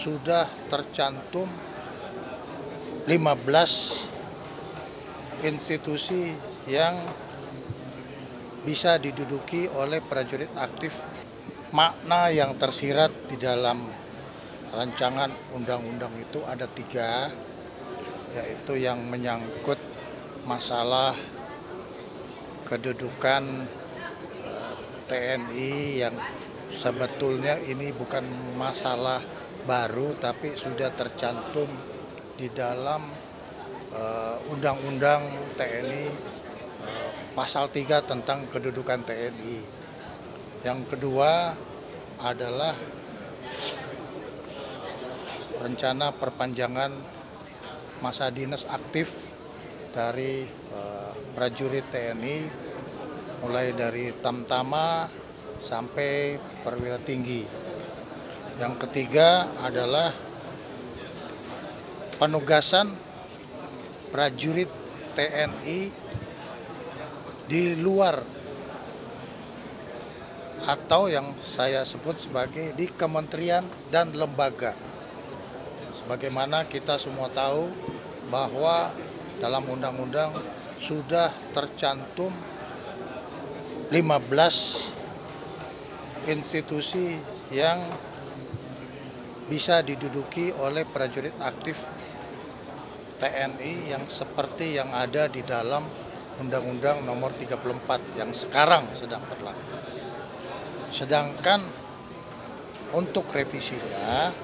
sudah tercantum 15 institusi yang bisa diduduki oleh prajurit aktif. Makna yang tersirat di dalam rancangan undang-undang itu ada 3, yaitu yang menyangkut masalah kedudukan TNI yang sebetulnya ini bukan masalah baru tapi sudah tercantum di dalam Undang-Undang TNI pasal 3 tentang kedudukan TNI. Yang kedua adalah rencana perpanjangan masa dinas aktif dari prajurit TNI mulai dari Tamtama sampai perwira tinggi. Yang ketiga adalah penugasan prajurit TNI di luar atau yang saya sebut sebagai di kementerian dan lembaga. Sebagaimana kita semua tahu bahwa dalam undang-undang sudah tercantum 15 institusi yang bisa diduduki oleh prajurit aktif TNI yang seperti yang ada di dalam Undang-Undang Nomor 34 yang sekarang sedang berlaku. Sedangkan untuk revisinya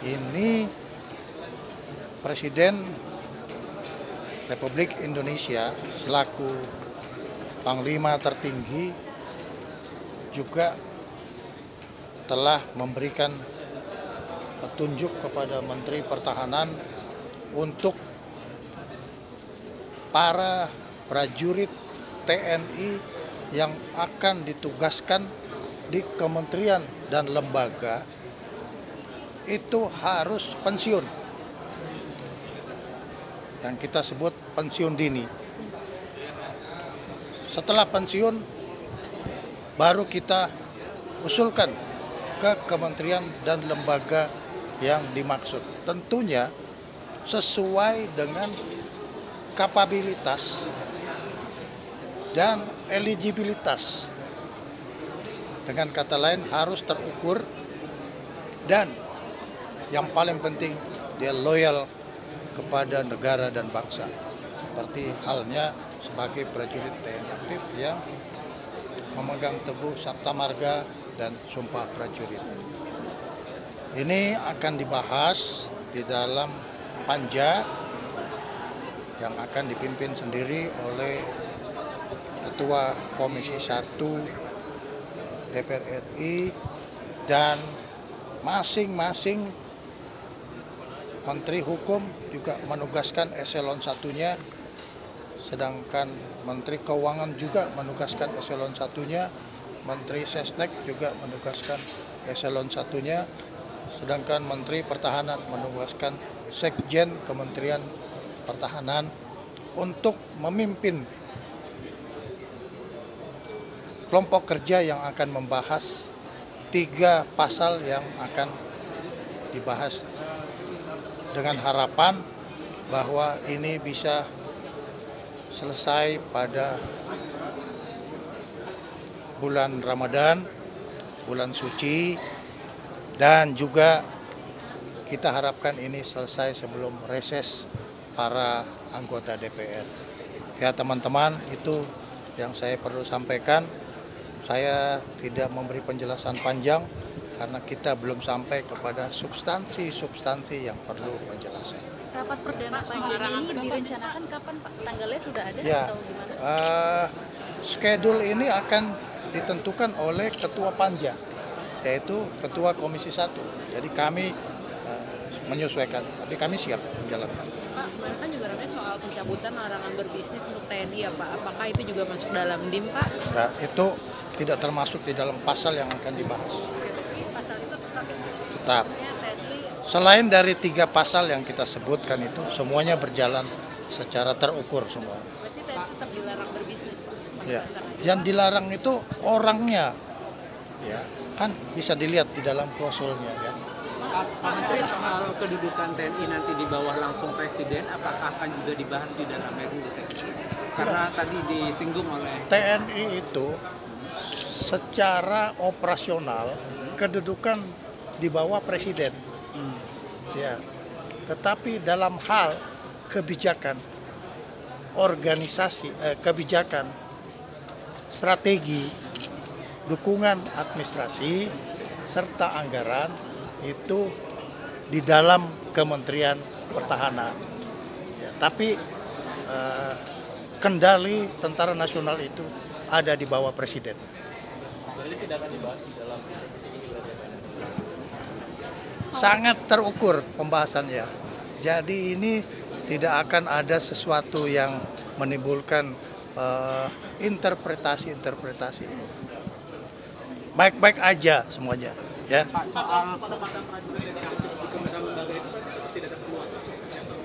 ini Presiden Republik Indonesia selaku Panglima tertinggi juga telah memberikan petunjuk kepada Menteri Pertahanan untuk para prajurit TNI yang akan ditugaskan di kementerian dan lembaga itu harus pensiun, yang kita sebut pensiun dini. Setelah pensiun baru kita usulkan ke kementerian dan lembaga yang dimaksud, tentunya sesuai dengan kapabilitas dan eligibilitas. Dengan kata lain harus terukur dan yang paling penting dia loyal kepada negara dan bangsa. Seperti halnya sebagai prajurit TNI aktif yang memegang teguh Sabta Marga dan Sumpah Prajurit. Ini akan dibahas di dalam panja yang akan dipimpin sendiri oleh Ketua Komisi 1 DPR RI dan masing-masing Menteri Hukum juga menugaskan eselon 1-nya, sedangkan Menteri Keuangan juga menugaskan eselon 1-nya, Menteri Sesnek juga menugaskan eselon 1-nya, sedangkan Menteri Pertahanan menugaskan Sekjen Kementerian Pertahanan untuk memimpin kelompok kerja yang akan membahas 3 pasal yang akan dibahas dengan harapan bahwa ini bisa selesai pada bulan Ramadan, bulan suci, dan juga kita harapkan ini selesai sebelum reses para anggota DPR. Ya teman-teman, itu yang saya perlu sampaikan. Saya tidak memberi penjelasan panjang karena kita belum sampai kepada substansi yang perlu penjelasan. Rapat perdana panja ini direncanakan kapan Pak? Tanggalnya sudah ada ya, atau gimana? Schedule ini akan ditentukan oleh Ketua Panja, yaitu Ketua Komisi 1. Jadi kami menyesuaikan, tapi kami siap menjalankan. Pak, kemarin kan juga ramai soal pencabutan larangan berbisnis untuk TNI ya Pak. Apakah itu juga masuk dalam DIM Pak? Nah, itu tidak termasuk di dalam pasal yang akan dibahas. Pasal itu Tetap. Selain dari 3 pasal yang kita sebutkan itu, semuanya berjalan secara terukur semua. Berarti TNI tetap dilarang berbisnis Pak? Ya, yang dilarang itu orangnya, ya kan bisa dilihat di dalam klausulnya ya. Pak Menteri Tapi soal kedudukan TNI nanti di bawah langsung Presiden, apakah akan juga dibahas di dalam RUU TNI? Karena tadi disinggung oleh TNI itu secara operasional kedudukan di bawah Presiden. Ya. Tetapi dalam hal kebijakan organisasi, kebijakan strategi, dukungan administrasi serta anggaran itu di dalam Kementerian Pertahanan. Ya, tapi kendali Tentara Nasional itu ada di bawah Presiden. Jadi tidak akan dibahas di dalam Sangat terukur pembahasannya. Jadi ini tidak akan ada sesuatu yang menimbulkan interpretasi-interpretasi. Baik-baik aja semuanya, ya. Pak, soal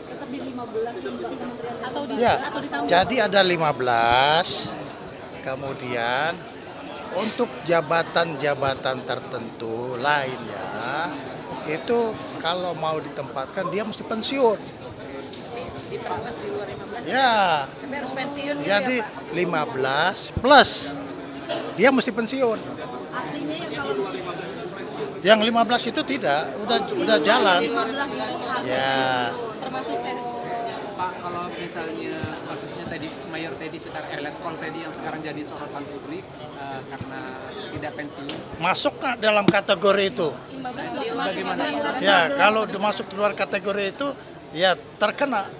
Tetap di 15 kementerian atau di Ya, atau ditambah? jadi ada 15, kemudian untuk jabatan-jabatan tertentu lainnya, itu kalau mau ditempatkan dia mesti pensiun. Di Perpres di luar 15. Ya, Tapi harus pensiun gitu jadi ya, Pak? 15 plus dia mesti pensiun. Artinya yang kalau Yang 15 itu tidak, udah jalan. 15 itu harus Ya. termasuk saya. Pak, kalau misalnya kasusnya tadi Mayor Teddy sekarang Letkol Teddy yang sekarang jadi sorotan publik karena tidak pensiun. Masuk nggak dalam kategori itu? 15 sudah termasuk Bagaimana? Ya, kalau masuk luar kategori itu, ya terkena.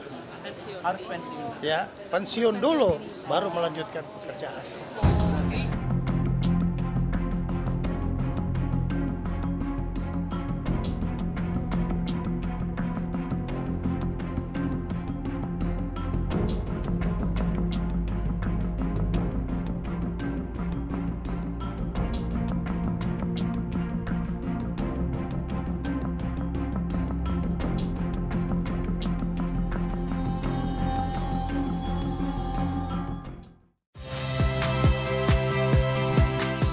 Harus pensiun. Ya, pensiun dulu, baru melanjutkan pekerjaan.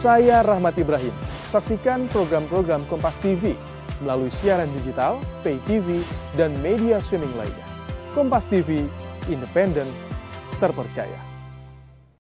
Saya Rahmat Ibrahim. Saksikan program-program Kompas TV melalui siaran digital, pay TV, dan media streaming lainnya. Kompas TV, independen, terpercaya.